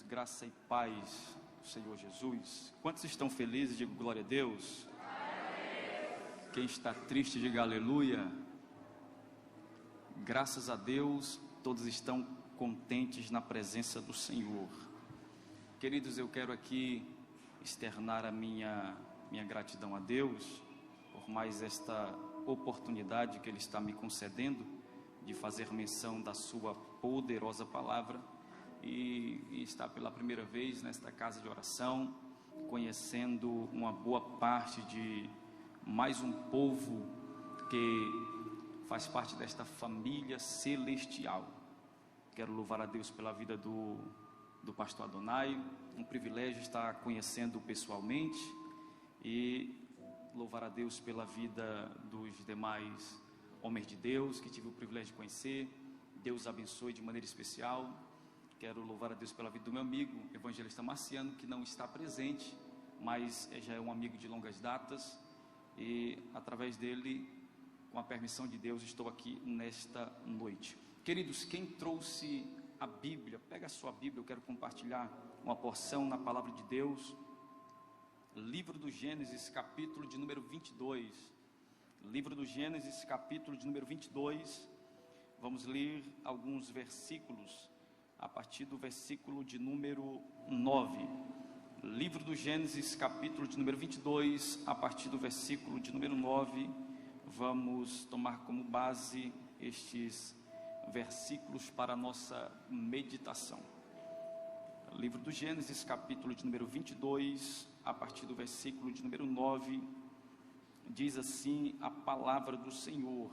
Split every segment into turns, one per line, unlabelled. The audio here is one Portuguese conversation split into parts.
graça e paz do Senhor Jesus. Quantos estão felizes? Digo glória a Deus. Quem está triste, diga aleluia. Graças a Deus, todos estão contentes na presença do Senhor. Queridos, eu quero aqui externar a minha gratidão a Deus por mais esta oportunidade que Ele está me concedendo de fazer menção da sua poderosa palavra e estar pela primeira vez nesta casa de oração, conhecendo uma boa parte de mais um povo que faz parte desta família celestial. Quero louvar a Deus pela vida do pastor Adonai, um privilégio estar conhecendo pessoalmente, e louvar a Deus pela vida dos demais homens de Deus que tive o privilégio de conhecer. Deus abençoe de maneira especial. Quero louvar a Deus pela vida do meu amigo, evangelista Marciano, que não está presente, mas já é um amigo de longas datas, e através dele, com a permissão de Deus, estou aqui nesta noite. Queridos, quem trouxe a Bíblia, pega a sua Bíblia, eu quero compartilhar uma porção na palavra de Deus. Livro do Gênesis, capítulo de número 22. Livro do Gênesis, capítulo de número 22. Vamos ler alguns versículos, a partir do versículo de número 9. Livro do Gênesis, capítulo de número 22, a partir do versículo de número 9. Vamos tomar como base estes versículos para a nossa meditação. Livro do Gênesis, capítulo de número 22, a partir do versículo de número 9, diz assim a palavra do Senhor: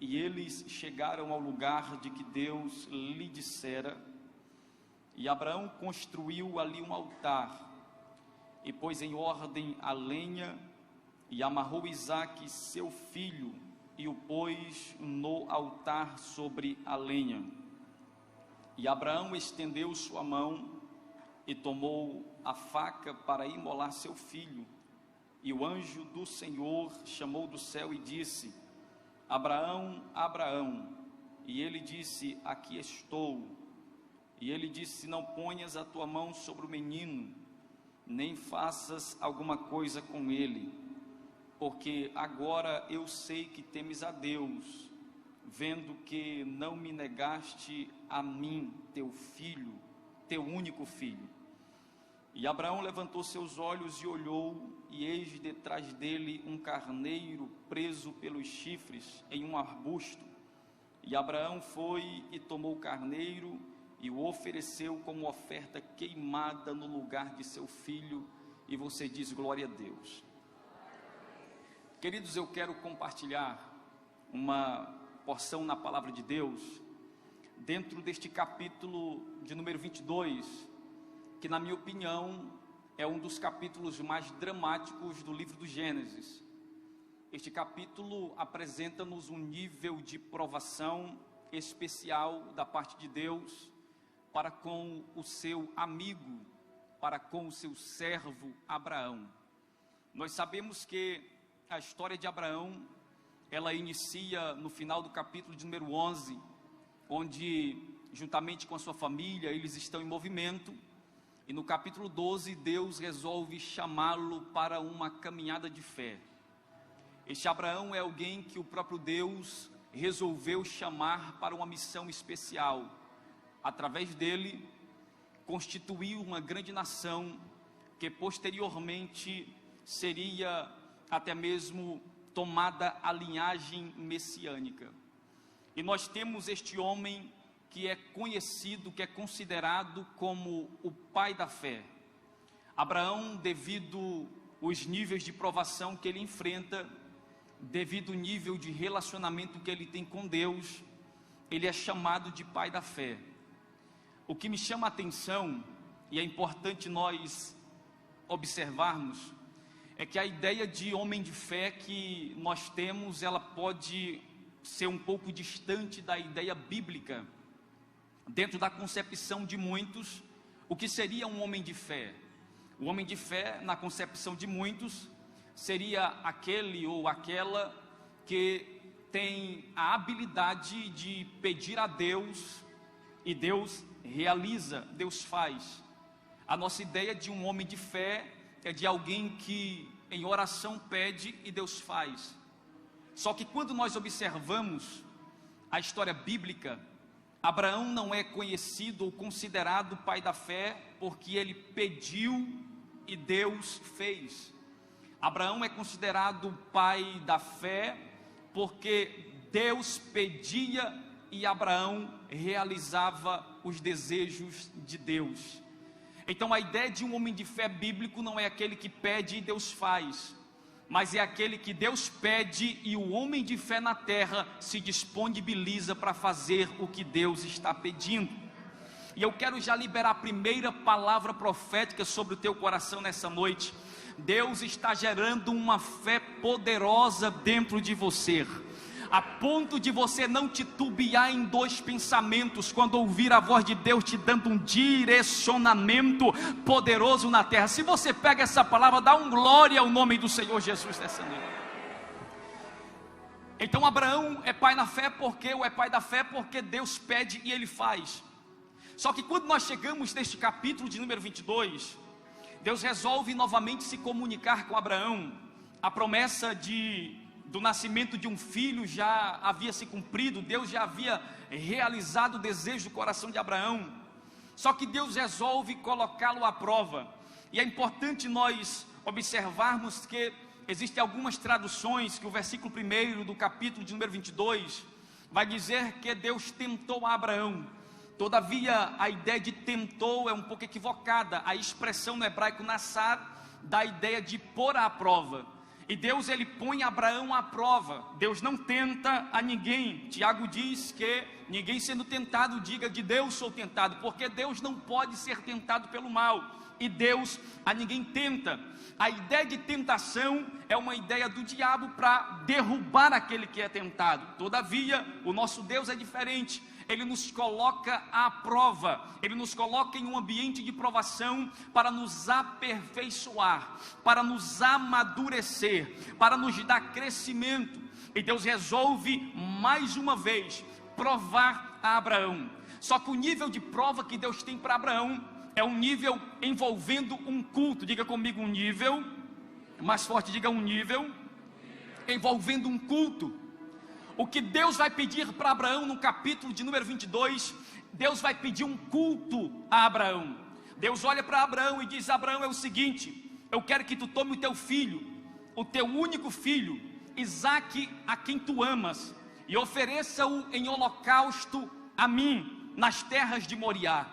E eles chegaram ao lugar de que Deus lhe dissera, e Abraão construiu ali um altar, e pôs em ordem a lenha, e amarrou Isaque seu filho, e o pôs no altar sobre a lenha. E Abraão estendeu sua mão e tomou a faca para imolar seu filho. E o anjo do Senhor chamou do céu e disse: Abraão, Abraão. E ele disse: aqui estou. E ele disse: não ponhas a tua mão sobre o menino, nem faças alguma coisa com ele, porque agora eu sei que temes a Deus, vendo que não me negaste a mim, teu filho, teu único filho. E Abraão levantou seus olhos e olhou, e eis detrás dele um carneiro preso pelos chifres em um arbusto. E Abraão foi e tomou o carneiro e o ofereceu como oferta queimada no lugar de seu filho. E você diz glória a Deus. Queridos, eu quero compartilhar uma porção na palavra de Deus, dentro deste capítulo de número 22, que na minha opinião é um dos capítulos mais dramáticos do livro do Gênesis. Este capítulo apresenta-nos um nível de provação especial da parte de Deus para com o seu amigo, para com o seu servo Abraão. Nós sabemos que a história de Abraão, ela inicia no final do capítulo de número 11, onde, juntamente com a sua família, eles estão em movimento. E no capítulo 12, Deus resolve chamá-lo para uma caminhada de fé. Este Abraão é alguém que o próprio Deus resolveu chamar para uma missão especial. Através dele, constituiu uma grande nação, que posteriormente seria até mesmo tomada a linhagem messiânica. E nós temos este homem que é conhecido, que é considerado como o pai da fé. Abraão, devido aos níveis de provação que ele enfrenta, devido ao nível de relacionamento que ele tem com Deus, ele é chamado de pai da fé. O que me chama a atenção, e é importante nós observarmos, é que a ideia de homem de fé que nós temos, ela pode ser um pouco distante da ideia bíblica. Dentro da concepção de muitos, o que seria um homem de fé? O homem de fé, na concepção de muitos, seria aquele ou aquela que tem a habilidade de pedir a Deus, e Deus realiza, Deus faz. A nossa ideia de um homem de fé é de alguém que em oração pede e Deus faz. Só que quando nós observamos a história bíblica, Abraão não é conhecido ou considerado pai da fé porque ele pediu e Deus fez. Abraão é considerado pai da fé porque Deus pedia e Abraão realizava os desejos de Deus. Então a ideia de um homem de fé bíblico não é aquele que pede e Deus faz, mas é aquele que Deus pede e o homem de fé na terra se disponibiliza para fazer o que Deus está pedindo. E eu quero já liberar a primeira palavra profética sobre o teu coração nessa noite. Deus está gerando uma fé poderosa dentro de você, a ponto de você não titubear em dois pensamentos quando ouvir a voz de Deus te dando um direcionamento poderoso na terra. Se você pega essa palavra, dá um glória ao nome do Senhor Jesus nessa noite. Então Abraão é pai na fé porque Deus pede e ele faz. Só que quando nós chegamos neste capítulo de número 22, Deus resolve novamente se comunicar com Abraão. A promessa do nascimento de um filho já havia se cumprido, Deus já havia realizado o desejo do coração de Abraão. Só que Deus resolve colocá-lo à prova. E é importante nós observarmos que existem algumas traduções que o versículo 1 do capítulo de número 22 vai dizer que Deus tentou a Abraão. Todavia a ideia de tentou é um pouco equivocada. A expressão no hebraico nassar dá a ideia de pôr à prova. E Deus ele põe Abraão à prova. Deus não tenta a ninguém. Tiago diz que ninguém sendo tentado diga de Deus sou tentado, porque Deus não pode ser tentado pelo mal, e Deus a ninguém tenta. A ideia de tentação é uma ideia do diabo para derrubar aquele que é tentado. Todavia o nosso Deus é diferente. Ele nos coloca à prova, Ele nos coloca em um ambiente de provação para nos aperfeiçoar, para nos amadurecer, para nos dar crescimento. E Deus resolve mais uma vez provar a Abraão. Só que o nível de prova que Deus tem para Abraão é um nível envolvendo um culto. Diga comigo, um nível, mais forte, diga um nível envolvendo um culto. O que Deus vai pedir para Abraão no capítulo de número 22, Deus vai pedir um culto a Abraão. Deus olha para Abraão e diz: Abraão, é o seguinte, eu quero que tu tome o teu filho, o teu único filho, Isaque, a quem tu amas, e ofereça-o em holocausto a mim, nas terras de Moriá.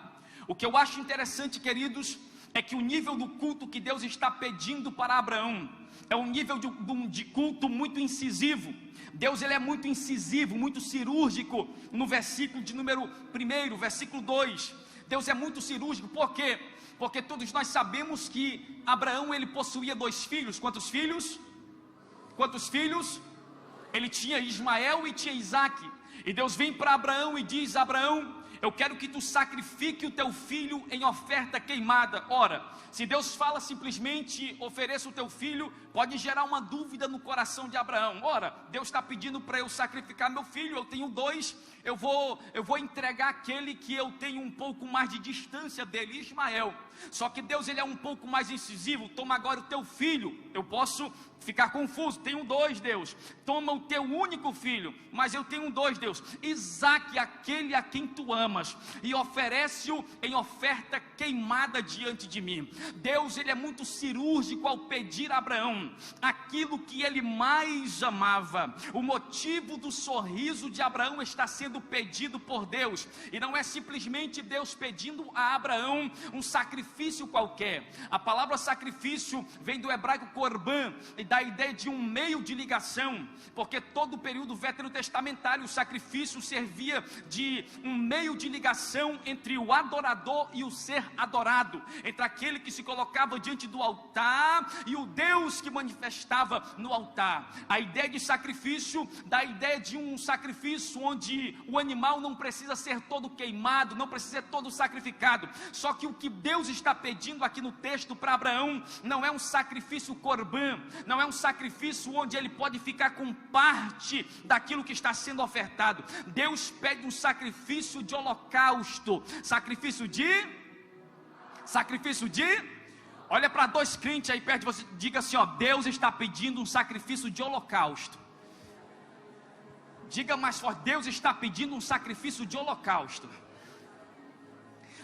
O que eu acho interessante, queridos, é que o nível do culto que Deus está pedindo para Abraão é um nível de culto muito incisivo. Deus ele é muito incisivo, muito cirúrgico. No versículo de número 1, versículo 2, Deus é muito cirúrgico. Por quê? Porque todos nós sabemos que Abraão ele possuía 2 filhos. Quantos filhos? Quantos filhos? Ele tinha Ismael e tinha Isaque. E Deus vem para Abraão e diz: Abraão, eu quero que tu sacrifique o teu filho em oferta queimada. Ora, se Deus fala simplesmente ofereça o teu filho, pode gerar uma dúvida no coração de Abraão. Ora, Deus está pedindo para eu sacrificar meu filho, eu tenho 2, eu vou entregar aquele que eu tenho um pouco mais de distância dele, Ismael. Só que Deus ele é um pouco mais incisivo. Toma agora o teu filho. Eu posso ficar confuso, tenho 2, Deus. Toma o teu único filho, mas eu tenho 2, Deus. Isaque, aquele a quem tu amas, e oferece-o em oferta queimada diante de mim. Deus ele é muito cirúrgico ao pedir a Abraão aquilo que ele mais amava. O motivo do sorriso de Abraão está sendo pedido por Deus, e não é simplesmente Deus pedindo a Abraão um sacrifício qualquer. A palavra sacrifício vem do hebraico korban e dá a ideia de um meio de ligação, porque todo o período veterotestamentário o sacrifício servia de um meio de ligação entre o adorador e o ser adorado, entre aquele que se colocava diante do altar e o Deus que manifestava no altar. A ideia de sacrifício dá a ideia de um sacrifício onde o animal não precisa ser todo queimado, não precisa ser todo sacrificado. Só que o que Deus está pedindo aqui no texto para Abraão não é um sacrifício korban, não não é um sacrifício onde ele pode ficar com parte daquilo que está sendo ofertado. Deus pede um sacrifício de holocausto, sacrifício de... Olha para dois crentes aí perto de você, diga assim, ó: Deus está pedindo um sacrifício de holocausto. Diga mais forte: Deus está pedindo um sacrifício de holocausto.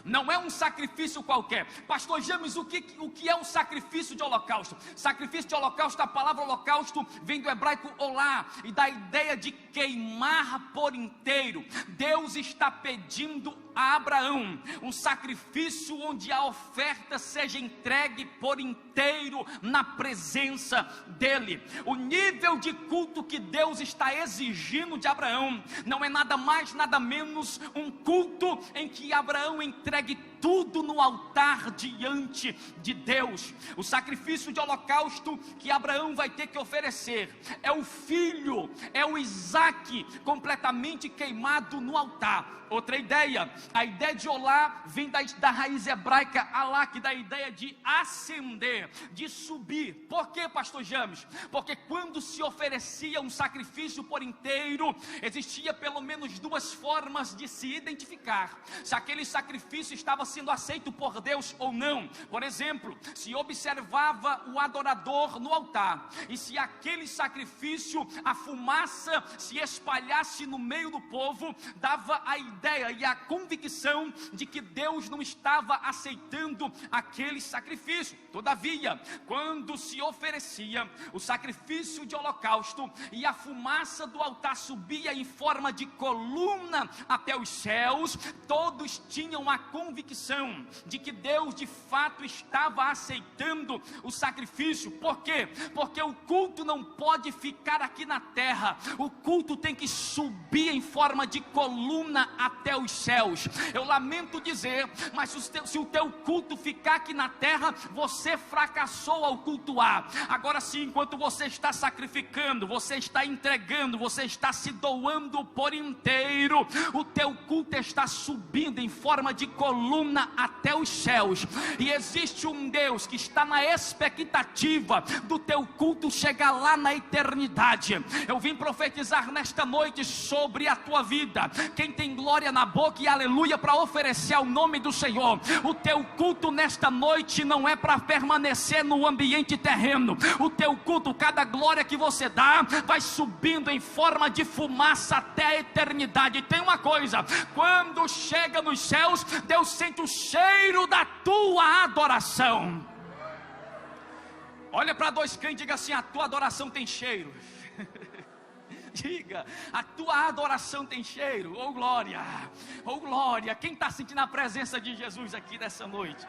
Não é um sacrifício qualquer. Pastor James, o que é um sacrifício de holocausto? Sacrifício de holocausto, a palavra holocausto vem do hebraico olá, e da ideia de queimar por inteiro. Deus está pedindo a Abraão um sacrifício onde a oferta seja entregue por inteiro na presença dele. O nível de culto que Deus está exigindo de Abraão não é nada mais, nada menos um culto em que Abraão entregue tudo no altar diante de Deus. O sacrifício de holocausto que Abraão vai ter que oferecer é o filho, é o Isaque completamente queimado no altar. Outra ideia, a ideia de olá vem da raiz hebraica alá, que dá a ideia de ascender, de subir. Por que, pastor James? Porque quando se oferecia um sacrifício por inteiro, existia pelo menos duas formas de se identificar se aquele sacrifício estava sendo aceito por Deus ou não. Por exemplo, se observava o adorador no altar, e se aquele sacrifício, a fumaça se espalhasse no meio do povo, dava a ideia e a convicção de que Deus não estava aceitando aquele sacrifício. Todavia, quando se oferecia o sacrifício de holocausto e a fumaça do altar subia em forma de coluna até os céus, todos tinham a convicção de que Deus de fato estava aceitando o sacrifício. Por quê? Porque o culto não pode ficar aqui na terra, o culto tem que subir em forma de coluna até os céus. Eu lamento dizer, mas se o teu culto ficar aqui na terra, você fracassou ao cultuar. Agora sim, enquanto você está sacrificando, você está entregando, você está se doando por inteiro, o teu culto está subindo em forma de coluna até os céus. E existe um Deus que está na expectativa do teu culto chegar lá na eternidade. Eu vim profetizar nesta noite sobre a tua vida. Quem tem glória na boca e aleluia para oferecer ao nome do Senhor. O teu culto nesta noite não é para permanecer no ambiente terreno. O teu culto, cada glória que você dá, vai subindo em forma de fumaça até a eternidade. E tem uma coisa: quando chega nos céus, Deus sente o cheiro da tua adoração. Olha para dois crentes e diga assim: a tua adoração tem cheiro. Diga: a tua adoração tem cheiro. Oh glória, oh glória. Quem está sentindo a presença de Jesus aqui nessa noite?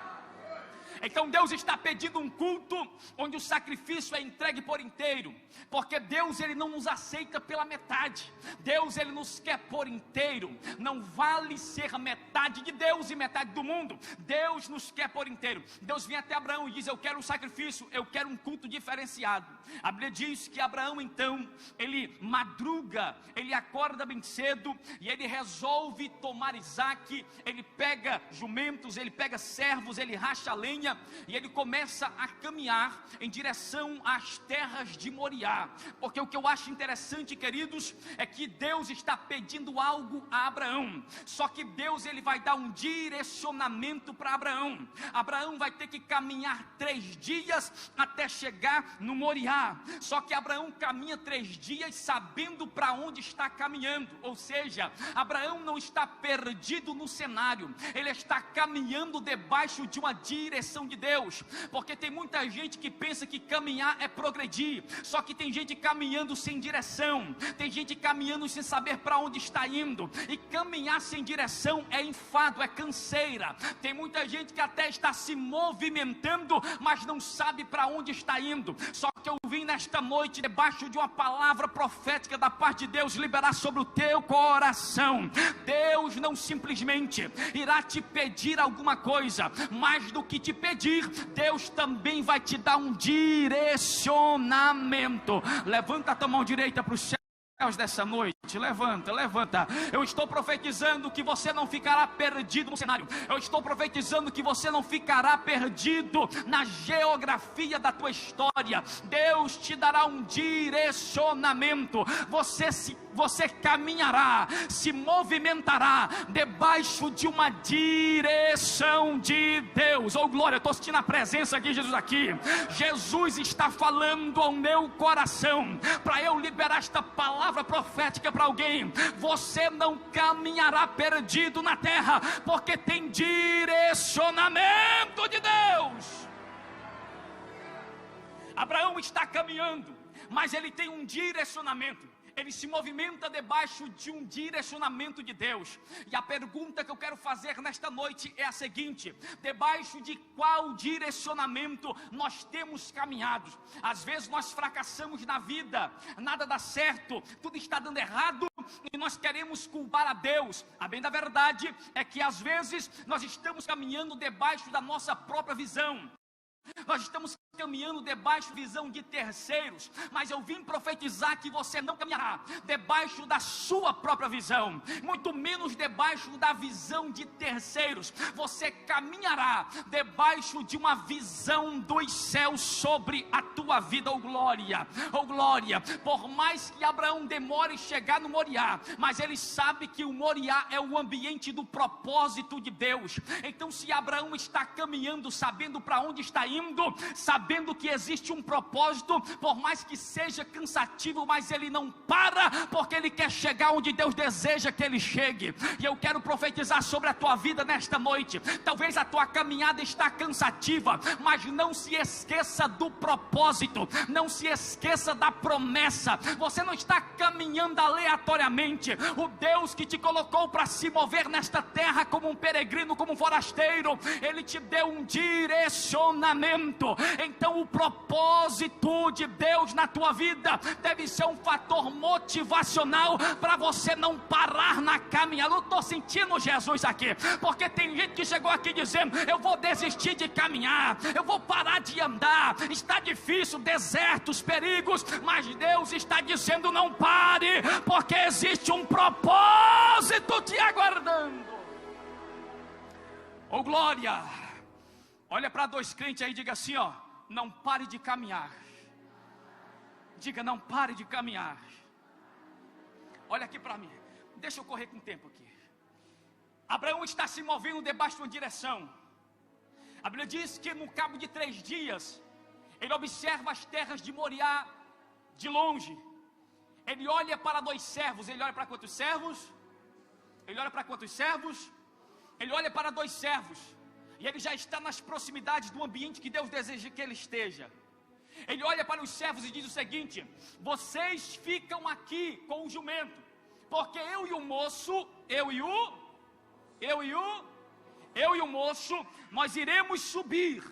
Então Deus está pedindo um culto onde o sacrifício é entregue por inteiro, porque Deus ele não nos aceita pela metade. Deus ele nos quer por inteiro. Não vale ser metade de Deus e metade do mundo. Deus nos quer por inteiro. Deus vem até Abraão e diz: eu quero um sacrifício, eu quero um culto diferenciado. A Bíblia diz que Abraão então, ele madruga, ele acorda bem cedo e ele resolve tomar Isaque. Ele pega jumentos, ele pega servos, ele racha a lenha e ele começa a caminhar em direção às terras de Moriá. Porque o que eu acho interessante, queridos, é que Deus está pedindo algo a Abraão, só que Deus ele vai dar um direcionamento para Abraão. Abraão vai ter que caminhar 3 dias até chegar no Moriá. Só que Abraão caminha 3 dias sabendo para onde está caminhando. Ou seja, Abraão não está perdido no cenário, ele está caminhando debaixo de uma direção de Deus. Porque tem muita gente que pensa que caminhar é progredir, só que tem gente caminhando sem direção, tem gente caminhando sem saber para onde está indo. E caminhar sem direção é enfado, é canseira. Tem muita gente que até está se movimentando, mas não sabe para onde está indo. Só que eu vim nesta noite, debaixo de uma palavra profética da parte de Deus, liberar sobre o teu coração. Deus não simplesmente irá te pedir alguma coisa, mais do que te pedir, Deus também vai te dar um direcionamento. Levanta a tua mão direita para o céu dessa noite, levanta. Eu estou profetizando que você não ficará perdido no cenário. Eu estou profetizando que você não ficará perdido na geografia da tua história. Deus te dará um direcionamento. Você caminhará, se movimentará debaixo de uma direção de Deus. Oh glória, eu estou sentindo a presença de Jesus aqui. Jesus está falando ao meu coração, para eu liberar esta palavra profética para alguém. Você não caminhará perdido na terra, porque tem direcionamento de Deus. Abraão está caminhando, mas ele tem um direcionamento. Ele se movimenta debaixo de um direcionamento de Deus. E a pergunta que eu quero fazer nesta noite é a seguinte: debaixo de qual direcionamento nós temos caminhado? Às vezes nós fracassamos na vida, nada dá certo, tudo está dando errado, e nós queremos culpar a Deus. A bem da verdade é que às vezes nós estamos caminhando debaixo da nossa própria visão. Nós estamos caminhando debaixo da visão de terceiros, mas eu vim profetizar que você não caminhará debaixo da sua própria visão, muito menos debaixo da visão de terceiros. Você caminhará debaixo de uma visão dos céus sobre a tua vida. Oh glória, oh glória. Por mais que Abraão demore chegar no Moriá, mas ele sabe que o Moriá é o ambiente do propósito de Deus. Então se Abraão está caminhando, sabendo para onde está indo, sabendo que existe um propósito, por mais que seja cansativo, mas ele não para, porque ele quer chegar onde Deus deseja que ele chegue. E eu quero profetizar sobre a tua vida nesta noite. Talvez a tua caminhada está cansativa, mas não se esqueça do propósito, não se esqueça da promessa. Você não está caminhando aleatoriamente. O Deus que te colocou para se mover nesta terra como um peregrino, como um forasteiro, ele te deu um direcionamento. Então o propósito de Deus na tua vida deve ser um fator motivacional para você não parar na caminhada. Eu estou sentindo Jesus aqui, porque tem gente que chegou aqui dizendo: eu vou desistir de caminhar, eu vou parar de andar, está difícil, desertos, perigos, mas Deus está dizendo: não pare, porque existe um propósito te aguardando. Oh glória. Olha para dois crentes aí e diga assim, ó: não pare de caminhar. Diga: não pare de caminhar. Olha aqui para mim, deixa eu correr com o tempo aqui. Abraão está se movendo debaixo de uma direção. A Bíblia diz que no cabo de 3 dias, ele observa as terras de Moriá de longe. Ele olha para 2 servos. Ele olha para quantos servos? Ele olha para quantos servos? Ele olha para 2 servos. E ele já está nas proximidades do ambiente que Deus deseja que ele esteja. Ele olha para os servos e diz o seguinte: vocês ficam aqui com o jumento, porque eu e o moço, nós iremos subir,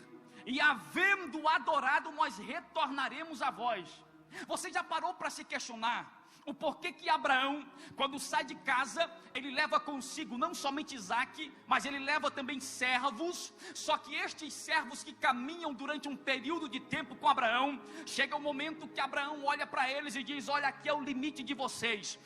e havendo adorado, nós retornaremos a vós. Você já parou para se questionar o porquê que Abraão, quando sai de casa, ele leva consigo não somente Isaac, mas ele leva também servos? Só que estes servos que caminham durante um período de tempo com Abraão, chega o momento que Abraão olha para eles e diz: olha, aqui é o limite de vocês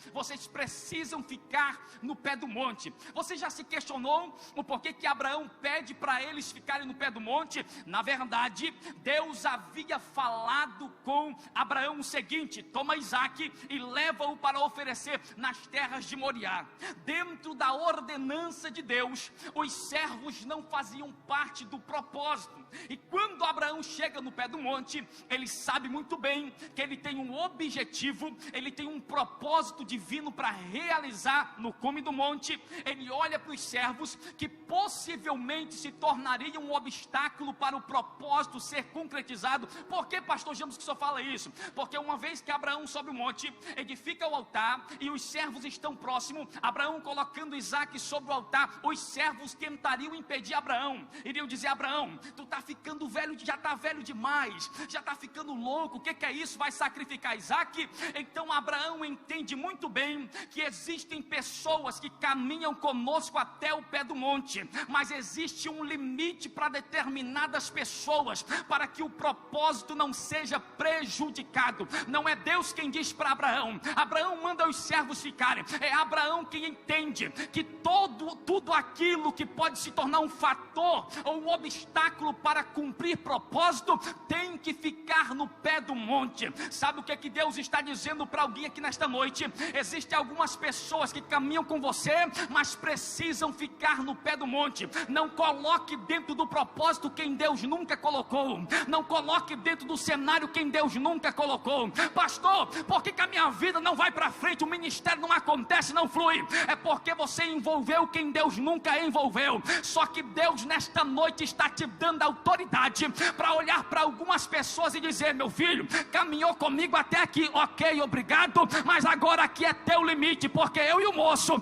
precisam ficar no pé do monte. Você já se questionou o porquê que Abraão pede para eles ficarem no pé do monte? Na verdade, Deus havia falado com Abraão o seguinte: toma Isaac e leva-o para oferecer nas terras de Moriá. Dentro da ordenança de Deus, os servos não faziam parte do propósito. E quando Abraão chega no pé do monte, ele sabe muito bem que ele tem um objetivo, ele tem um propósito divino para realizar no cume do monte. Ele olha para os servos que possivelmente se tornariam um obstáculo para o propósito ser concretizado. Por que, pastor James, que o senhor fala isso? Porque uma vez que Abraão sobe o monte, edifica o altar e os servos estão próximos, Abraão colocando Isaac sobre o altar, os servos tentariam impedir Abraão. Iriam dizer: Abraão, tu está ficando velho, já está velho demais, já está ficando louco, o que é isso? Vai sacrificar Isaac? Então Abraão entende muito bem que existem pessoas que caminham conosco até o pé do monte, mas existe um limite para determinadas pessoas, para que o propósito não seja prejudicado. Não é Deus quem diz para Abraão: Abraão manda os servos ficarem. É Abraão quem entende que tudo aquilo que pode se tornar um fator ou um obstáculo para cumprir propósito tem que ficar no pé do monte. Sabe o que é que Deus está dizendo para alguém aqui nesta noite? Existem algumas pessoas que caminham com você, mas precisam ficar no pé do monte. Não coloque dentro do propósito quem Deus nunca colocou. Não coloque dentro do cenário quem Deus nunca colocou. Pastor, por que a minha vida não vai para frente? O ministério não acontece, não flui. É porque você envolveu quem Deus nunca envolveu. Só que Deus nesta noite está te dando autoridade para olhar para algumas pessoas e dizer: meu filho, caminhou comigo até aqui, ok, obrigado, mas agora aqui é teu limite, porque eu e o moço,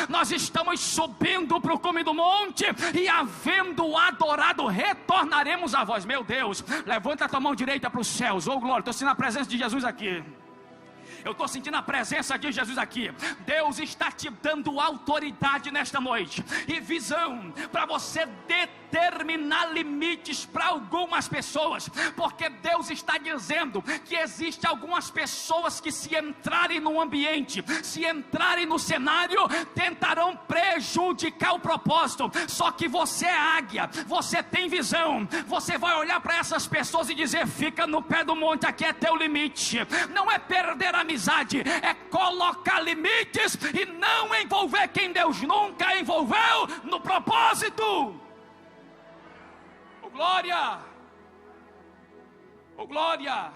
nós estamos subindo para o cume do monte, e havendo adorado, retornaremos a vós. Meu Deus, levanta a tua mão direita para os céus. Oh glória, estou sentindo a presença de Jesus aqui. Eu estou sentindo a presença de Jesus aqui. Deus está te dando autoridade nesta noite e visão para você determinar limites para algumas pessoas, porque Deus está dizendo que existe algumas pessoas que, se entrarem no ambiente, se entrarem no cenário, tentarão prejudicar o propósito. Só que você é águia, você tem visão, você vai olhar para essas pessoas e dizer: fica no pé do monte, aqui é teu limite. Não é perder a amizade, é colocar limites e não envolver quem Deus nunca envolveu no propósito. Oh glória, oh glória.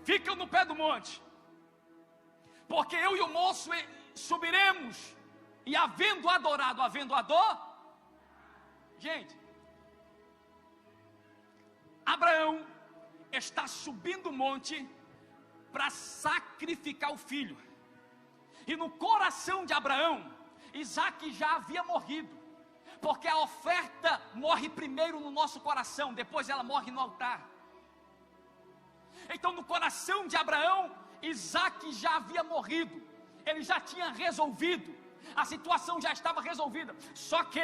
Ficam no pé do monte, porque eu e o moço subiremos, e havendo adorado, gente, Abraão está subindo o monte para sacrificar o filho. E no coração de Abraão, Isaac já havia morrido, porque a oferta morre primeiro no nosso coração, depois ela morre no altar. Então no coração de Abraão, Isaac já havia morrido, ele já tinha resolvido, a situação já estava resolvida. Só que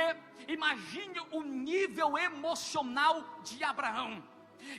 imagine o nível emocional de Abraão.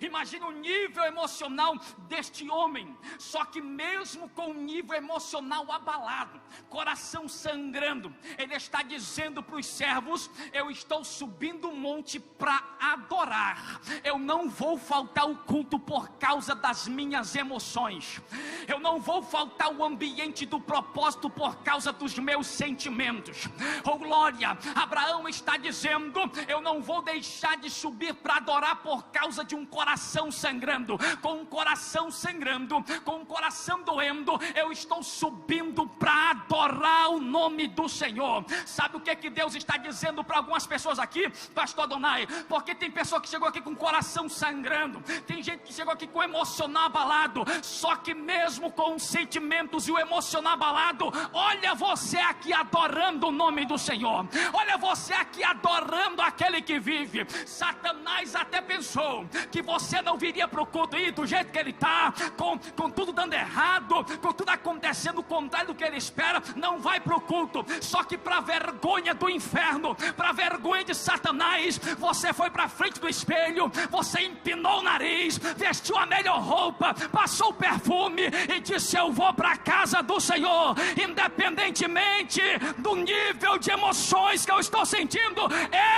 Imagine o nível emocional deste homem. Só que mesmo com o nível emocional abalado, coração sangrando, ele está dizendo para os servos: eu estou subindo o monte para adorar. Eu não vou faltar o culto por causa das minhas emoções. Eu não vou faltar o ambiente do propósito por causa dos meus sentimentos. Oh glória, Abraão está dizendo: eu não vou deixar de subir para adorar por causa de um coração sangrando. Com um coração sangrando, com um coração doendo, eu estou subindo para adorar o nome do Senhor. Sabe o que é que Deus está dizendo para algumas pessoas aqui, pastor Adonai? Porque tem pessoa que chegou aqui com o coração sangrando, tem gente que chegou aqui com o emocional abalado. Só que mesmo com os sentimentos e o emocional abalado, olha você aqui adorando o nome do Senhor, olha você aqui adorando aquele que vive. Satanás até pensou que você não viria para o culto, e do jeito que ele está, com tudo dando errado, com tudo acontecendo o contrário do que ele espera, não vai para o culto. Só que para vergonha do inferno, para vergonha de Satanás, você foi para frente do espelho, você empinou o nariz, vestiu a melhor roupa, passou o perfume e disse: eu vou para a casa do Senhor, independentemente do nível de emoções que eu estou sentindo,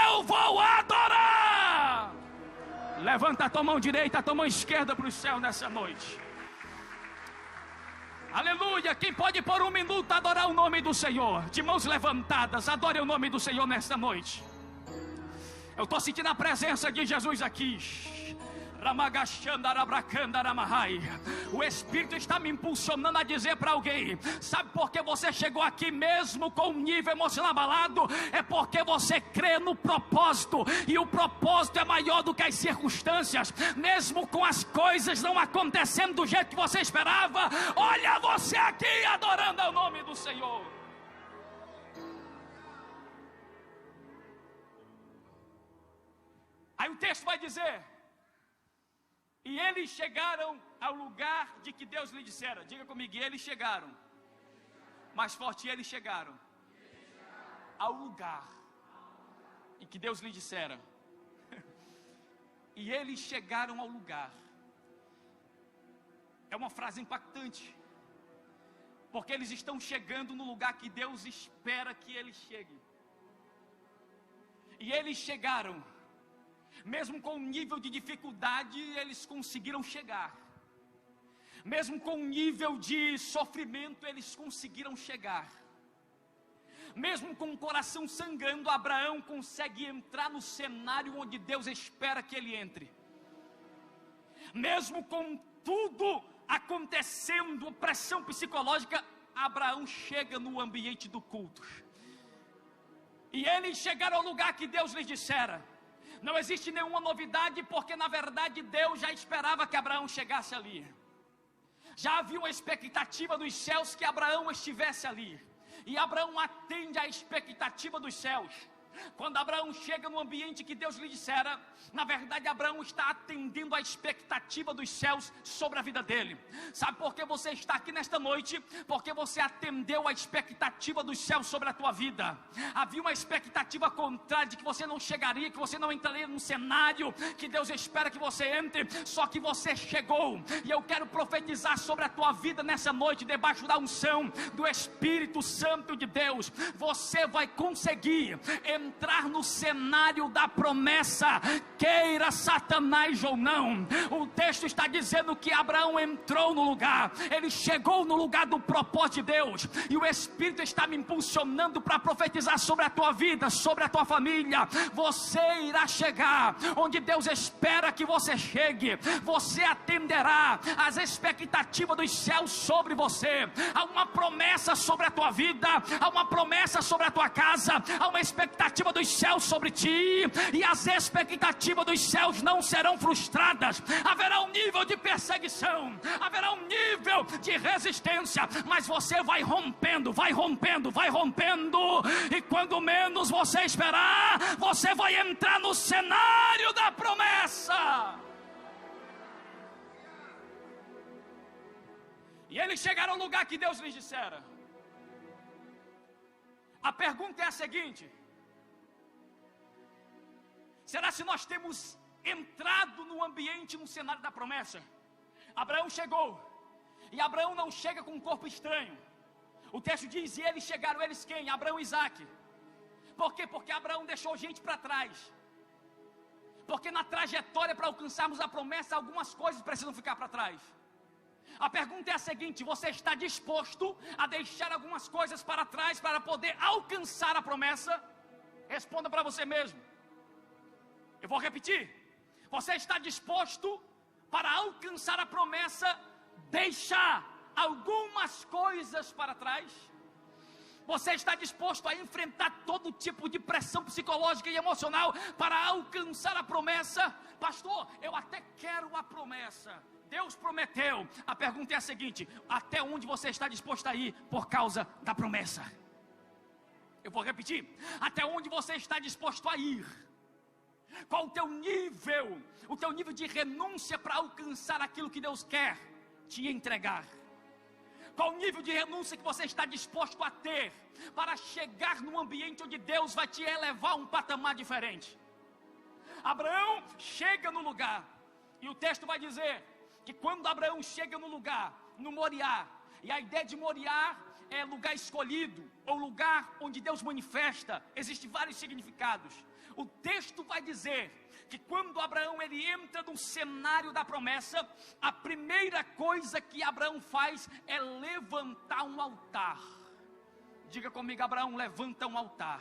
eu vou adorar. Levanta a tua mão direita, a tua mão esquerda para o céu nessa noite. Aleluia. Quem pode por um minuto adorar o nome do Senhor, de mãos levantadas, adore o nome do Senhor nesta noite. Eu estou sentindo a presença de Jesus aqui. O Espírito está me impulsionando a dizer para alguém: sabe por que você chegou aqui mesmo com um nível emocional abalado? É porque você crê no propósito, e o propósito é maior do que as circunstâncias. Mesmo com as coisas não acontecendo do jeito que você esperava, olha você aqui adorando ao nome do Senhor. Aí o texto vai dizer: e eles chegaram ao lugar de que Deus lhe dissera. Diga comigo: e eles chegaram. Mais forte: eles chegaram ao lugar em que Deus lhe dissera. E eles chegaram ao lugar. É uma frase impactante, porque eles estão chegando no lugar que Deus espera que eles cheguem. E eles chegaram, mesmo com um nível de dificuldade, eles conseguiram chegar. Mesmo com um nível de sofrimento, eles conseguiram chegar. Mesmo com o coração sangrando, Abraão consegue entrar no cenário onde Deus espera que ele entre. Mesmo com tudo acontecendo, pressão psicológica, Abraão chega no ambiente do culto. E eles chegaram ao lugar que Deus lhes dissera. Não existe nenhuma novidade, porque na verdade Deus já esperava que Abraão chegasse ali. Já havia uma expectativa dos céus que Abraão estivesse ali. E Abraão atende à expectativa dos céus. Quando Abraão chega no ambiente que Deus lhe dissera, na verdade Abraão está atendendo à expectativa dos céus sobre a vida dele. Sabe por que você está aqui nesta noite? Porque você atendeu à expectativa dos céus sobre a tua vida. Havia uma expectativa contrária de que você não chegaria, que você não entraria num cenário que Deus espera que você entre, só que você chegou. E eu quero profetizar sobre a tua vida nessa noite, debaixo da unção do Espírito Santo de Deus. Você vai conseguir entrar no cenário da promessa, queira Satanás ou não. O texto está dizendo que Abraão entrou no lugar, ele chegou no lugar do propósito de Deus, e o Espírito está me impulsionando para profetizar sobre a tua vida, sobre a tua família. Você irá chegar onde Deus espera que você chegue. Você atenderá às expectativas dos céus sobre você. Há uma promessa sobre a tua vida, há uma promessa sobre a tua casa, há uma expectativa dos céus sobre ti, e as expectativas dos céus não serão frustradas. Haverá um nível de perseguição, haverá um nível de resistência, mas você vai rompendo, vai rompendo, vai rompendo, e quando menos você esperar, você vai entrar no cenário da promessa. E eles chegaram ao lugar que Deus lhes dissera. A pergunta é a seguinte: será se nós temos entrado no ambiente, no cenário da promessa? Abraão chegou, e Abraão não chega com um corpo estranho. O texto diz, e eles chegaram, eles quem? Abraão e Isaac. Por quê? Porque Abraão deixou gente para trás. Porque na trajetória para alcançarmos a promessa, algumas coisas precisam ficar para trás. A pergunta é a seguinte: você está disposto a deixar algumas coisas para trás para poder alcançar a promessa? Responda para você mesmo. Eu vou repetir. Você está disposto para alcançar a promessa, deixar algumas coisas para trás? Você está disposto a enfrentar todo tipo de pressão psicológica e emocional para alcançar a promessa? Pastor, eu até quero a promessa. Deus prometeu. A pergunta é a seguinte: até onde você está disposto a ir por causa da promessa? Eu vou repetir. Até onde você está disposto a ir? Qual o teu nível de renúncia para alcançar aquilo que Deus quer te entregar? Qual o nível de renúncia que você está disposto a ter para chegar num ambiente onde Deus vai te elevar a um patamar diferente? Abraão chega no lugar, e o texto vai dizer que quando Abraão chega no lugar, no Moriá, e a ideia de Moriá é lugar escolhido, ou lugar onde Deus manifesta, existem vários significados. O texto vai dizer que quando Abraão ele entra no cenário da promessa, a primeira coisa que Abraão faz é levantar um altar. Diga comigo: Abraão levanta um altar.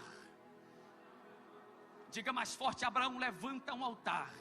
Diga mais forte: Abraão levanta um altar.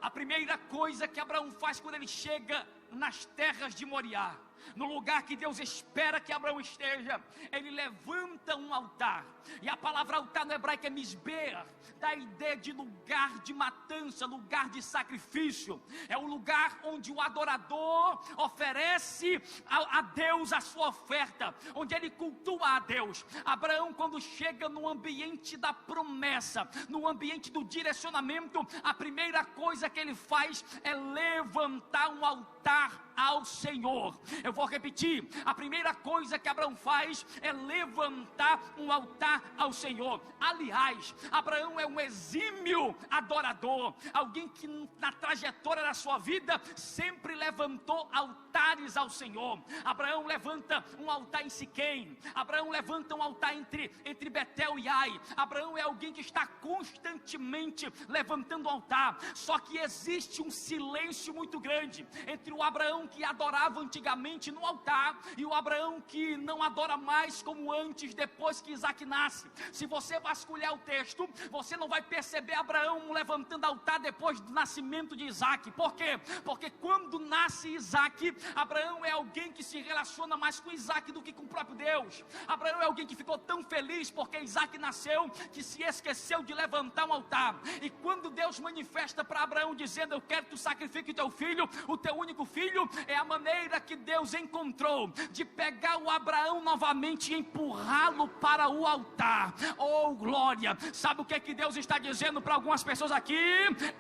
A primeira coisa que Abraão faz quando ele chega nas terras de Moriá, no lugar que Deus espera que Abraão esteja, ele levanta um altar. E a palavra altar no hebraico é misbeah, dá ideia de lugar de matança, lugar de sacrifício. É o lugar onde o adorador oferece a Deus a sua oferta, onde ele cultua a Deus. Abraão, quando chega no ambiente da promessa, no ambiente do direcionamento, a primeira coisa que ele faz é levantar um altar ao Senhor. Eu vou repetir: a primeira coisa que Abraão faz é levantar um altar ao Senhor. Aliás, Abraão é um exímio adorador, alguém que na trajetória da sua vida sempre levantou altares ao Senhor. Abraão levanta um altar em Siquém, Abraão levanta um altar entre Betel e Ai. Abraão é alguém que está constantemente levantando um altar. Só que existe um silêncio muito grande entre o Abraão que adorava antigamente no altar e o Abraão que não adora mais como antes, depois que Isaac nasce. Se você vasculhar o texto, você não vai perceber Abraão levantando altar depois do nascimento de Isaac. Por quê? Porque quando nasce Isaac, Abraão é alguém que se relaciona mais com Isaac do que com o próprio Deus. Abraão é alguém que ficou tão feliz porque Isaac nasceu, que se esqueceu de levantar um altar. E quando Deus manifesta para Abraão dizendo: eu quero que tu sacrifique o teu filho, o teu único filho, é a maneira que Deus encontrou de pegar o Abraão novamente e empurrá-lo para o altar. Oh glória! Sabe o que é que Deus está dizendo para algumas pessoas aqui?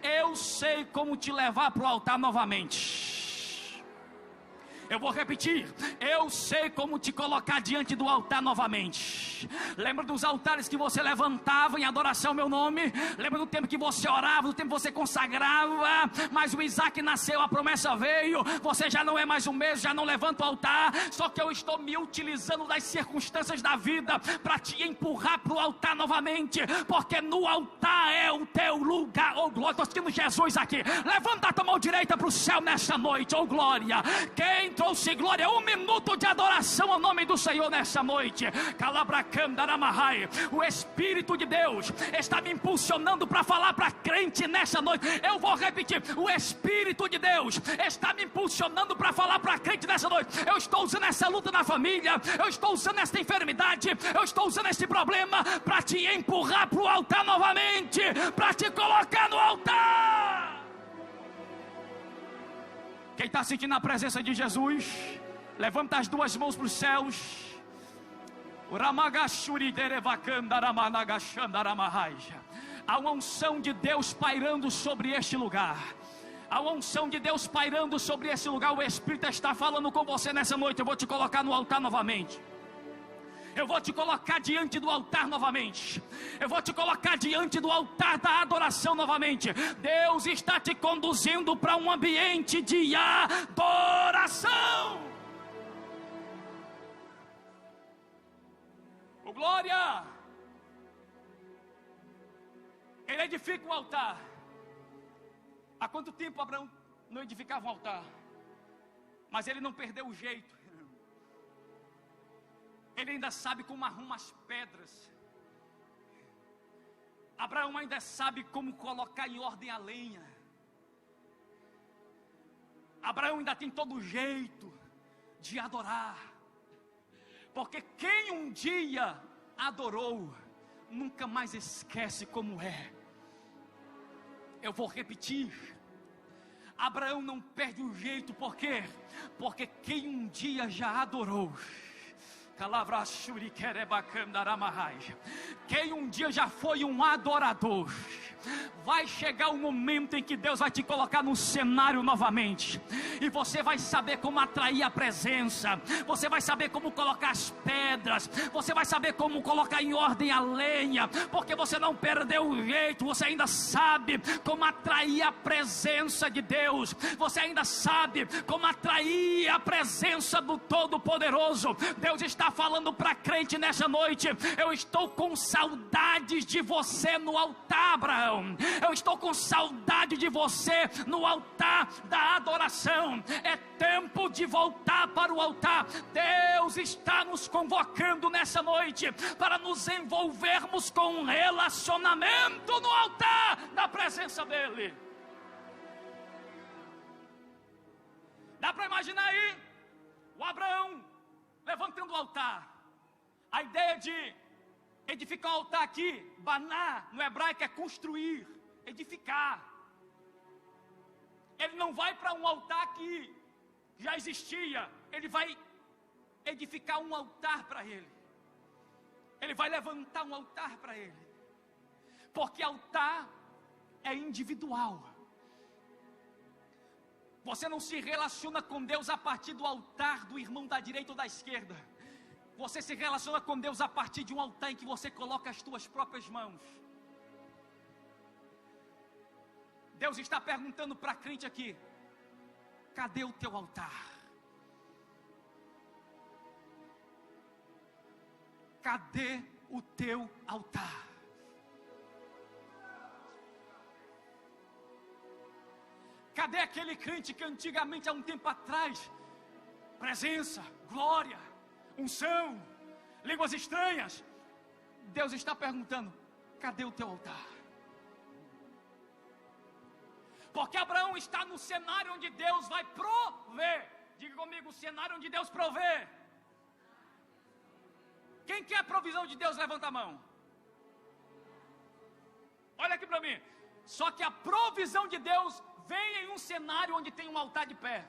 Eu sei como te levar para o altar novamente. Eu vou repetir: eu sei como te colocar diante do altar novamente. Lembra dos altares que você levantava em adoração ao meu nome? Lembra do tempo que você orava, do tempo que você consagrava? Mas o Isaac nasceu, a promessa veio, você já não é mais o mesmo, já não levanta o altar. Só que eu estou me utilizando das circunstâncias da vida para te empurrar para o altar novamente, porque no altar é o teu lugar. Oh glória, estou sentindo Jesus aqui. Levanta a tua mão direita para o céu nessa noite. Oh glória! Quem trouxe glória? 1 minuto de adoração ao nome do Senhor nessa noite. O Espírito de Deus está me impulsionando para falar para crente nessa noite. Eu vou repetir: o Espírito de Deus está me impulsionando para falar para crente nessa noite. Eu estou usando essa luta na família, eu estou usando essa enfermidade, eu estou usando esse problema para te empurrar para o altar novamente, para te colocar no altar. Quem está sentindo a presença de Jesus, levanta as duas mãos para os céus. Há uma unção de Deus pairando sobre este lugar. Há uma unção de Deus pairando sobre esse lugar. O Espírito está falando com você nessa noite. Eu vou te colocar no altar novamente. Eu vou te colocar diante do altar novamente. Eu vou te colocar diante do altar da adoração novamente. Deus está te conduzindo para um ambiente de adoração. Oh glória! Ele edifica um altar. Há quanto tempo Abraão não edificava um altar? Mas ele não perdeu o jeito. Ele ainda sabe como arruma as pedras. Abraão ainda sabe como colocar em ordem a lenha. Abraão ainda tem todo o jeito de adorar. Porque quem um dia adorou, nunca mais esquece como é. Eu vou repetir: Abraão não perde o jeito. Por quê? Porque quem um dia já adorou, quem um dia já foi um adorador, vai chegar um momento em que Deus vai te colocar no cenário novamente, e você vai saber como atrair a presença, você vai saber como colocar as pedras, você vai saber como colocar em ordem a lenha, porque você não perdeu o jeito. Você ainda sabe como atrair a presença de Deus, você ainda sabe como atrair a presença do Todo-Poderoso. Deus está falando para crente nessa noite: eu estou com saudades de você no altar, Abraão. Eu estou com saudade de você no altar da adoração. É tempo de voltar para o altar. Deus está nos convocando nessa noite para nos envolvermos com um relacionamento no altar da presença dEle. Dá para imaginar aí o Abraão levantando o altar. A ideia de edificar o altar aqui, baná, no hebraico é construir, edificar. Ele não vai para um altar que já existia, ele vai edificar um altar para ele. Ele vai levantar um altar para ele. Porque altar é individual. Você não se relaciona com Deus a partir do altar do irmão da direita ou da esquerda. Você se relaciona com Deus a partir de um altar em que você coloca as tuas próprias mãos. Deus está perguntando para a crente aqui: cadê o teu altar? Cadê o teu altar? Cadê aquele crente que antigamente, há um tempo atrás, presença, glória, unção, línguas estranhas? Deus está perguntando: cadê o teu altar? Porque Abraão está no cenário onde Deus vai prover. Diga comigo: o cenário onde Deus provê. Quem quer a provisão de Deus, levanta a mão. Olha aqui para mim. Só que a provisão de Deus vem em um cenário onde tem um altar de pé.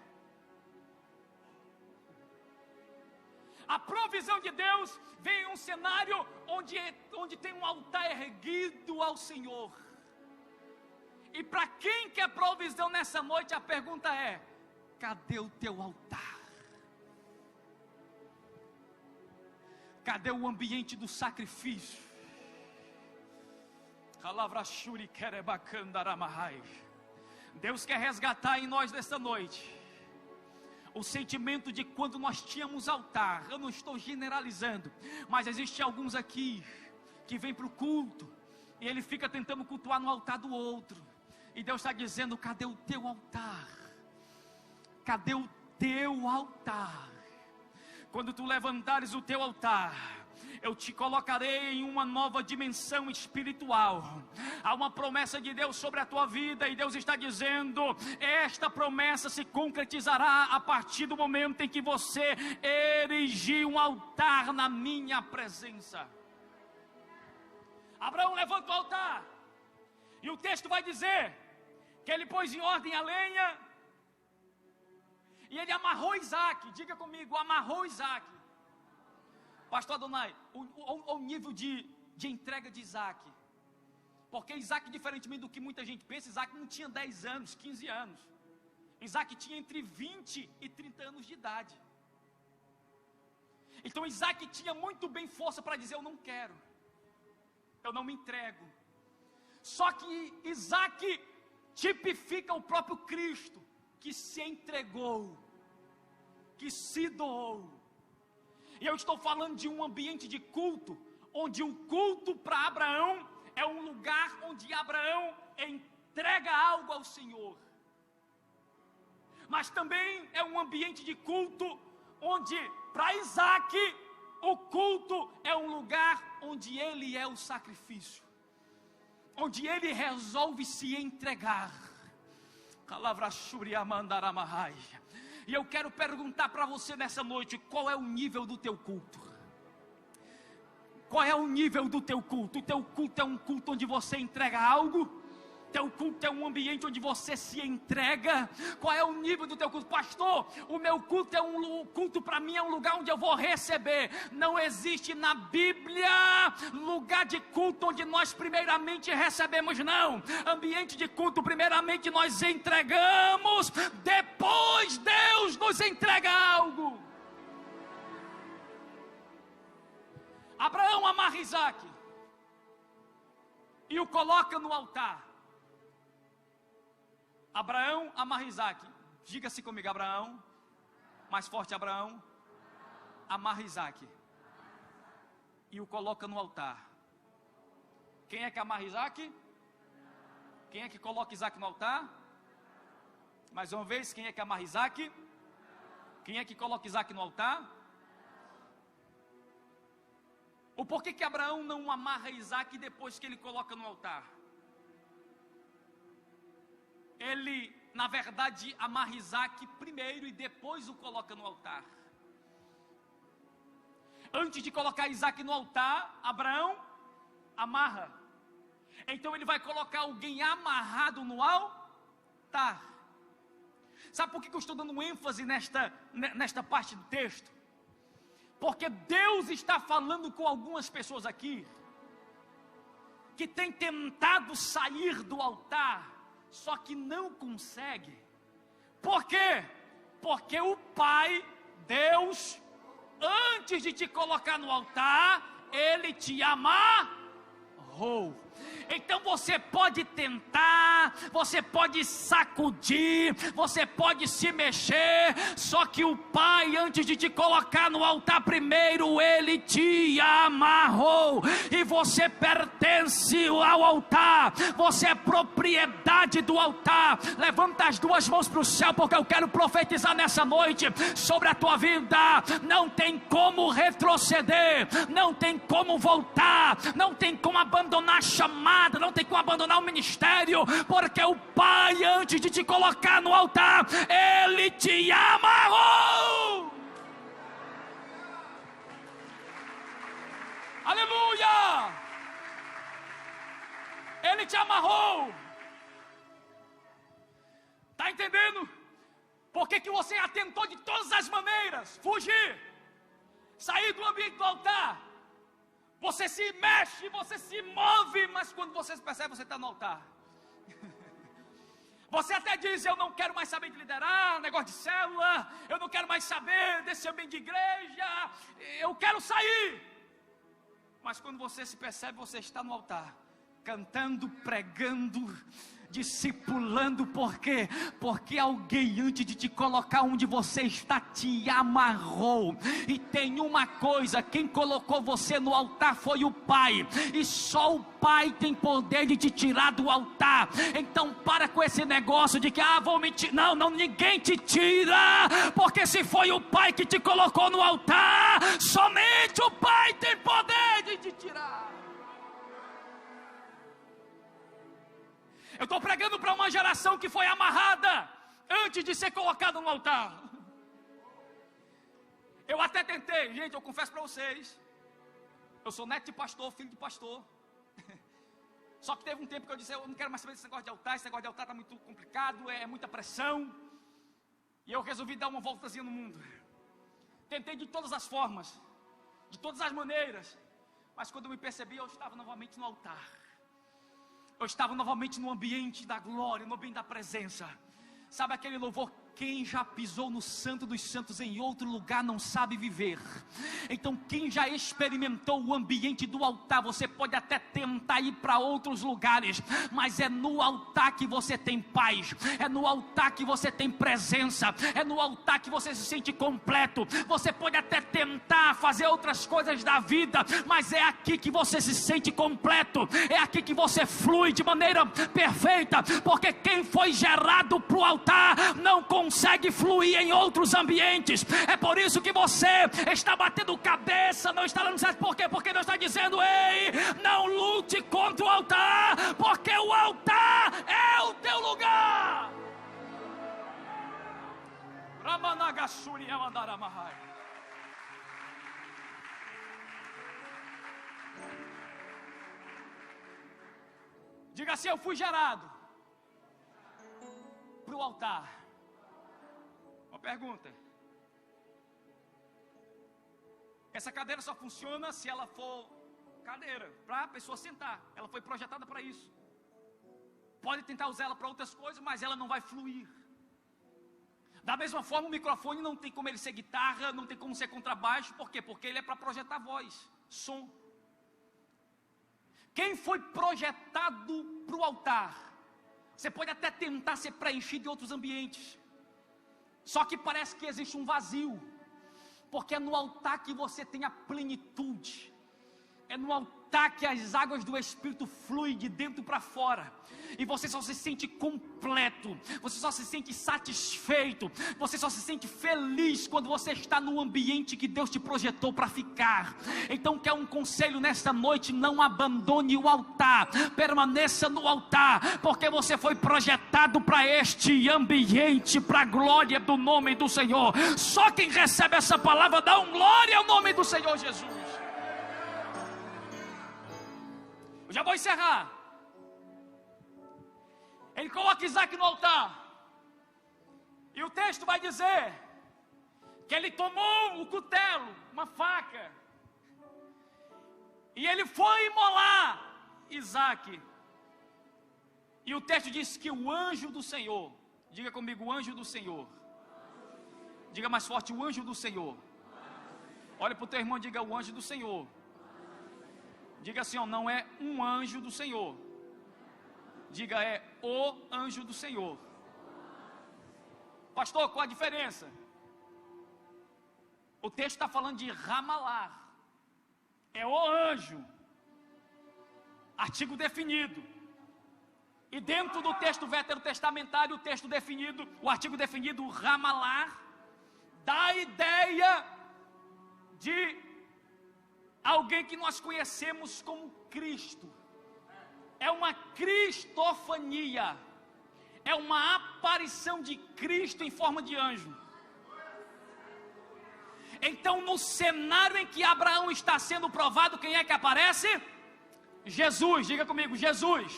A provisão de Deus vem em um cenário onde tem um altar erguido ao Senhor. E para quem quer provisão nessa noite, a pergunta é: cadê o teu altar? Cadê o ambiente do sacrifício? Deus quer resgatar em nós nessa noite o sentimento de quando nós tínhamos altar. Eu não estou generalizando, mas existem alguns aqui que vêm para o culto e ele fica tentando cultuar no altar do outro. E Deus está dizendo: cadê o teu altar? Cadê o teu altar? Quando tu levantares o teu altar, eu te colocarei em uma nova dimensão espiritual. Há uma promessa de Deus sobre a tua vida, e Deus está dizendo: esta promessa se concretizará a partir do momento em que você erigir um altar na minha presença. Abraão levanta o altar, e o texto vai dizer que ele pôs em ordem a lenha, e ele amarrou Isaac. Diga comigo: amarrou Isaac. Pastor Adonai, o nível de entrega de Isaac. Porque Isaac, diferentemente do que muita gente pensa, Isaac não tinha 10 anos, 15 anos. Isaac tinha entre 20 e 30 anos de idade. Então Isaac tinha muito bem força para dizer: eu não quero, eu não me entrego. Só que Isaac tipifica o próprio Cristo, que se entregou, que se doou. E eu estou falando de um ambiente de culto, onde o culto para Abraão é um lugar onde Abraão entrega algo ao Senhor. Mas também é um ambiente de culto onde para Isaac o culto é um lugar onde ele é o sacrifício, onde ele resolve se entregar. E eu quero perguntar para você nessa noite: qual é o nível do teu culto? Qual é o nível do teu culto? O teu culto é um culto onde você entrega algo? Teu culto é um ambiente onde você se entrega? Qual é o nível do teu culto? Pastor, o meu culto culto para mim é um lugar onde eu vou receber. Não existe na Bíblia lugar de culto onde nós primeiramente recebemos, não. Ambiente de culto, primeiramente nós entregamos, depois Deus nos entrega algo. Abraão amarra Isaac e o coloca no altar. Abraão amarra Isaac. Diga-se comigo: Abraão. Mais forte: Abraão amarra Isaac e o coloca no altar. Quem é que amarra Isaac? Quem é que coloca Isaac no altar? Mais uma vez: quem é que amarra Isaac? Quem é que coloca Isaac no altar? O porquê que Abraão não amarra Isaac depois que ele coloca no altar? Ele, na verdade, amarra Isaac primeiro e depois o coloca no altar. Antes de colocar Isaac no altar, Abraão amarra. Então ele vai colocar alguém amarrado no altar. Sabe por que eu estou dando ênfase nesta parte do texto? Porque Deus está falando com algumas pessoas aqui que têm tentado sair do altar, só que não consegue, Por quê? Porque o Pai, Deus, antes de te colocar no altar, Ele te amarrou. Então você pode tentar, você pode sacudir, você pode se mexer, só que o Pai, antes de te colocar no altar, primeiro Ele te amarrou, e você pertence ao altar, você é propriedade do altar. Levanta as duas mãos para o céu, porque eu quero profetizar nessa noite sobre a tua vida. Não tem como retroceder, não tem como voltar, não tem como abandonar a chamada, não tem como abandonar o ministério, porque o Pai, antes de te colocar no altar, Ele te amarrou. Aleluia! Ele te amarrou. Está entendendo? Por que você atentou de todas as maneiras? Fugir, sair do ambiente do altar. Você se mexe, você se move, mas quando você se percebe, você está no altar. Você até diz: eu não quero mais saber de liderar, negócio de célula, eu não quero mais saber desse ambiente de igreja, eu quero sair. Mas quando você se percebe, você está no altar, cantando, pregando, discipulando. Por quê? Porque alguém, antes de te colocar onde você está, te amarrou. E tem uma coisa: quem colocou você no altar foi o Pai, e só o Pai tem poder de te tirar do altar. Então para com esse negócio de que vou me tirar. Não, ninguém te tira, porque se foi o Pai que te colocou no altar, somente o Pai tem poder de te tirar. Eu estou pregando para uma geração que foi amarrada antes de ser colocada no altar. Eu até tentei, gente, eu confesso para vocês, eu sou neto de pastor, filho de pastor. Só que teve um tempo que eu disse: eu não quero mais saber desse negócio de altar, esse negócio de altar está muito complicado, é muita pressão. E eu resolvi dar uma voltazinha no mundo. Tentei de todas as formas, de todas as maneiras, mas quando eu me percebi, eu estava novamente no altar. Eu estava novamente no ambiente da glória, no ambiente da presença. Sabe aquele louvor: quem já pisou no Santo dos Santos em outro lugar não sabe viver. Então quem já experimentou o ambiente do altar, você pode até tentar ir para outros lugares, mas é no altar que você tem paz, é no altar que você tem presença, é no altar que você se sente completo. Você pode até tentar fazer outras coisas da vida, mas é aqui que você se sente completo, é aqui que você flui de maneira perfeita, porque quem foi gerado para o altar não consegue fluir em outros ambientes. É por isso que você está batendo cabeça, não está dando certo. Por quê? Porque Deus está dizendo: ei, não lute contra o altar, porque o altar é o teu lugar. Diga assim: eu fui gerado para o altar. Uma pergunta: essa cadeira só funciona se ela for cadeira para a pessoa sentar. Ela foi projetada para isso. Pode tentar usar ela para outras coisas, mas ela não vai fluir. Da mesma forma, o microfone não tem como ele ser guitarra, não tem como ser contrabaixo. Por quê? Porque ele é para projetar voz, som. Quem foi projetado para o altar, você pode até tentar ser preenchido em outros ambientes, só que parece que existe um vazio, porque é no altar que você tem a plenitude, é no altar que as águas do Espírito fluem de dentro para fora, e você só se sente completo, você só se sente satisfeito, você só se sente feliz quando você está no ambiente que Deus te projetou para ficar. Então quer um conselho nesta noite: não abandone o altar, permaneça no altar, porque você foi projetado para este ambiente, para a glória do nome do Senhor. Só quem recebe essa palavra dá um glória ao nome do Senhor Jesus. Eu já vou encerrar. Ele coloca Isaac no altar, e o texto vai dizer que ele tomou o cutelo, uma faca, e ele foi imolar Isaac. E o texto diz que o anjo do Senhor Diga comigo, o anjo do Senhor. Diga mais forte, o anjo do Senhor. Olha para o teu irmão e diga, o anjo do Senhor. Diga assim, ó, não é um anjo do Senhor. Diga, é o anjo do Senhor. Pastor, qual a diferença? O texto está falando de Ramalar. É o anjo. Artigo definido. E dentro do texto veterotestamentário, o texto definido, o artigo definido, Ramalar, dá a ideia de alguém que nós conhecemos como Cristo. É uma cristofania. É uma aparição de Cristo em forma de anjo. Então, no cenário em que Abraão está sendo provado, quem é que aparece? Jesus. Diga comigo, Jesus.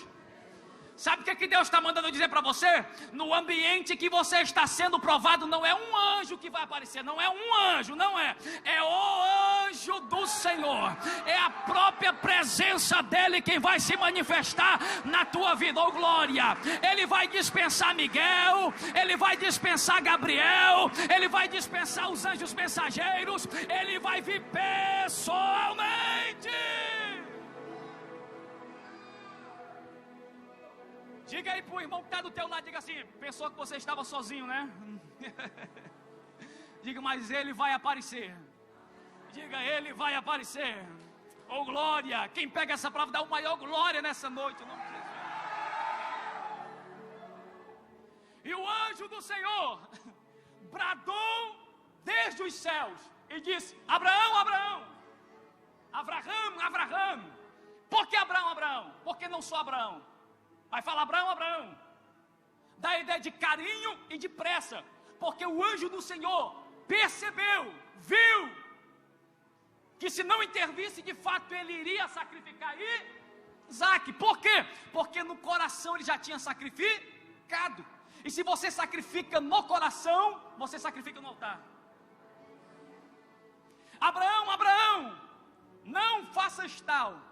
Sabe o que Deus está mandando dizer para você? No ambiente que você está sendo provado, não é um anjo que vai aparecer, não é um anjo, não é. É o anjo do Senhor. É a própria presença dele quem vai se manifestar na tua vida. Oh glória! Ele vai dispensar Miguel, ele vai dispensar Gabriel, ele vai dispensar os anjos mensageiros, ele vai vir pessoalmente. Diga aí pro irmão que está do teu lado, diga assim, pensou que você estava sozinho, né? Diga, mas ele vai aparecer. Diga, ele vai aparecer. Oh glória, quem pega essa palavra dá o maior glória nessa noite, em nome de Jesus. E o anjo do Senhor bradou desde os céus e disse, Abraão, Abraão, Abraham, Abraham. Por que Abraão, Abraão? Por que não só Abraão? Vai falar Abraão, Abraão. Dá a ideia de carinho e de pressa. Porque o anjo do Senhor percebeu, viu, que se não intervisse, de fato ele iria sacrificar Isaac. Por quê? Porque no coração ele já tinha sacrificado. E se você sacrifica no coração, você sacrifica no altar. Abraão, Abraão, não faças tal,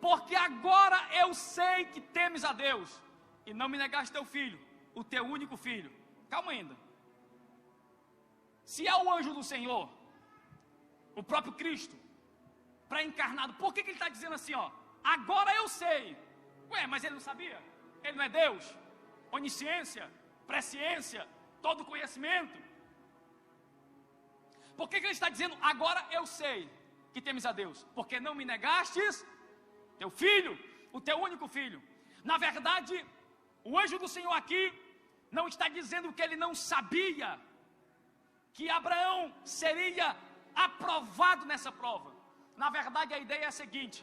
porque agora eu sei que temes a Deus, e não me negaste teu filho, o teu único filho. Calma ainda. Se é o anjo do Senhor, o próprio Cristo, pré-encarnado, por que ele está dizendo assim, ó? Agora eu sei. Ué, mas ele não sabia? Ele não é Deus? Onisciência, presciência, todo conhecimento. Por que ele está dizendo, agora eu sei que temes a Deus? Porque não me negastes teu filho, o teu único filho. Na verdade, o anjo do Senhor aqui não está dizendo que ele não sabia que Abraão seria aprovado nessa prova. Na verdade, a ideia é a seguinte: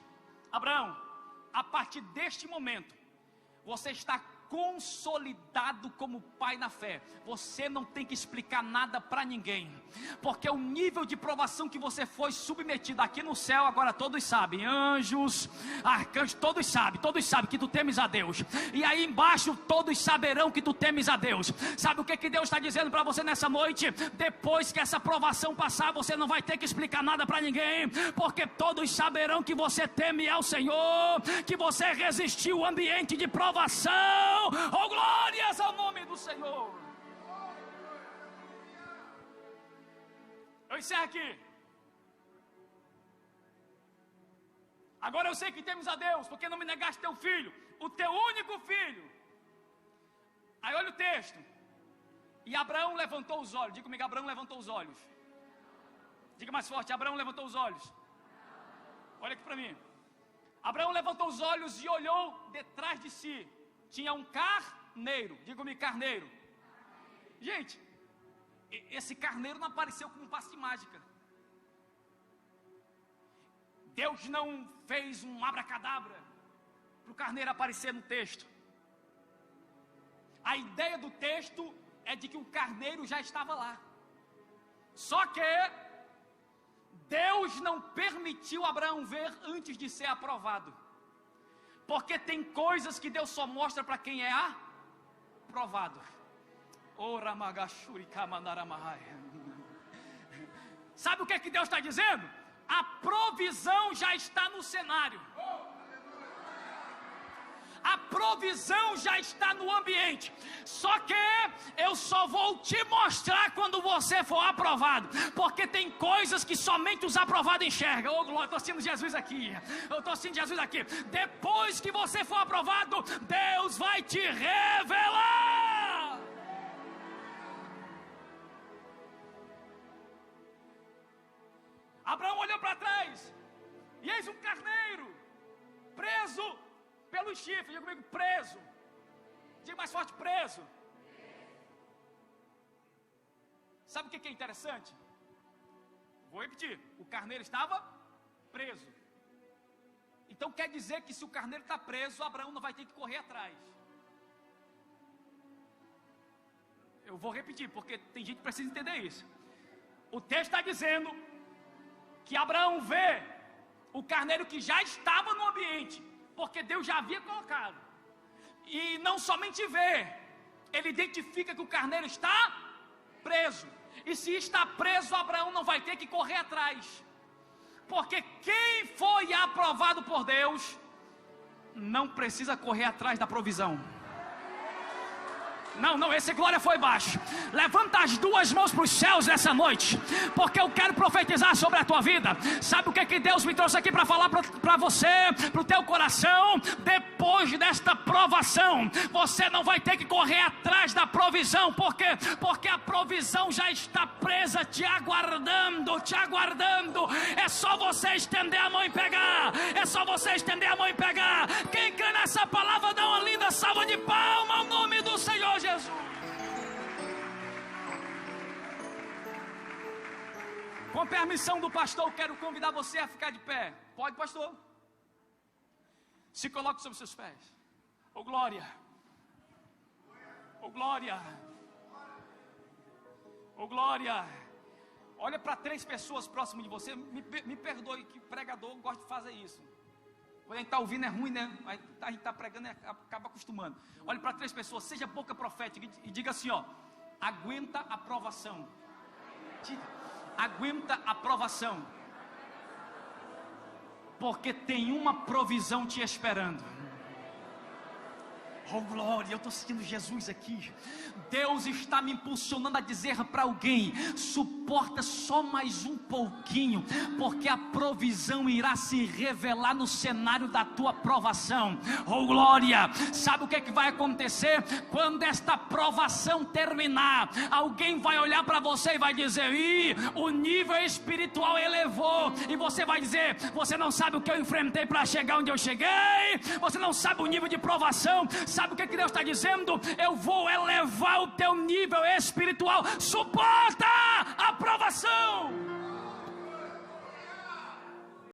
Abraão, a partir deste momento, você está consolidado como pai na fé. Você não tem que explicar nada para ninguém, porque o nível de provação que você foi submetido aqui no céu, agora todos sabem, anjos, arcanjos, todos sabem que tu temes a Deus, e aí embaixo todos saberão que tu temes a Deus. Sabe o que Deus está dizendo para você nessa noite? Depois que essa provação passar, você não vai ter que explicar nada para ninguém, porque todos saberão que você teme ao Senhor, que você resistiu ao ambiente de provação. Oh glórias ao nome do Senhor. Eu encerro aqui. Agora eu sei que temos a Deus, porque não me negaste teu filho, o teu único filho. Aí olha o texto. E Abraão levantou os olhos. Diga comigo, Abraão levantou os olhos. Diga mais forte, Abraão levantou os olhos. Olha aqui para mim. Abraão levantou os olhos e olhou detrás de si. Tinha um carneiro. Diga comigo, carneiro. Gente, esse carneiro não apareceu como um passe de mágica. Deus não fez um abracadabra para o carneiro aparecer no texto. A ideia do texto é de que o carneiro já estava lá. Só que Deus não permitiu Abraão ver antes de ser aprovado. Porque tem coisas que Deus só mostra para quem é aprovado. Sabe o que Deus está dizendo? A provisão já está no cenário. a provisão já está no ambiente. Só que eu só vou te mostrar quando você for aprovado, porque tem coisas que somente os aprovados enxergam. Oh glória, estou sentindo Jesus aqui. Eu estou sentindo Jesus aqui. Depois que você for aprovado, Deus vai te revelar. Abraão olhou para trás, e eis um carneiro preso pelos chifres. Diga comigo, preso. Diga mais forte, preso. Sabe o que é interessante? Vou repetir, o carneiro estava preso. Então quer dizer que se o carneiro está preso, Abraão não vai ter que correr atrás. Eu vou repetir, porque tem gente que precisa entender isso. O texto está dizendo que Abraão vê o carneiro que já estava no ambiente, porque Deus já havia colocado. E não somente vê, ele identifica que o carneiro está preso. E se está preso, Abraão não vai ter que correr atrás, porque quem foi aprovado por Deus não precisa correr atrás da provisão. Não, esse glória foi baixo. Levanta as duas mãos para os céus nessa noite, porque eu quero profetizar sobre a tua vida. Sabe o que é que Deus me trouxe aqui para falar para você, para o teu coração? Depois desta provação, você não vai ter que correr atrás da provisão, porque a provisão já está presa, te aguardando. É só você estender a mão e pegar. Quem crê nessa palavra, dá uma linda salva de palmas ao nome do Senhor Jesus. Com permissão do pastor, eu quero convidar você a ficar de pé. Pode, pastor? Se coloque sobre seus pés. Oh glória. Oh glória. Oh glória. Olha para 3 pessoas próximas de você. Me perdoe que pregador gosta de fazer isso. Quando a gente está ouvindo é ruim, né? A gente está pregando e acaba acostumando. Olhe para 3 pessoas, seja boca profética e diga assim, ó: aguenta a provação. Aguenta a provação, porque tem uma provisão te esperando. Oh glória, eu estou sentindo Jesus aqui. Deus está me impulsionando a dizer para alguém: suporta só mais um pouquinho, porque a provisão irá se revelar no cenário da tua provação. Oh glória, sabe o que é que vai acontecer? Quando esta provação terminar, alguém vai olhar para você e vai dizer: ih, o nível espiritual elevou. E você vai dizer: você não sabe o que eu enfrentei para chegar onde eu cheguei. Você não sabe o nível de provação. Sabe o que Deus está dizendo? Eu vou elevar o teu nível espiritual. Suporta a provação.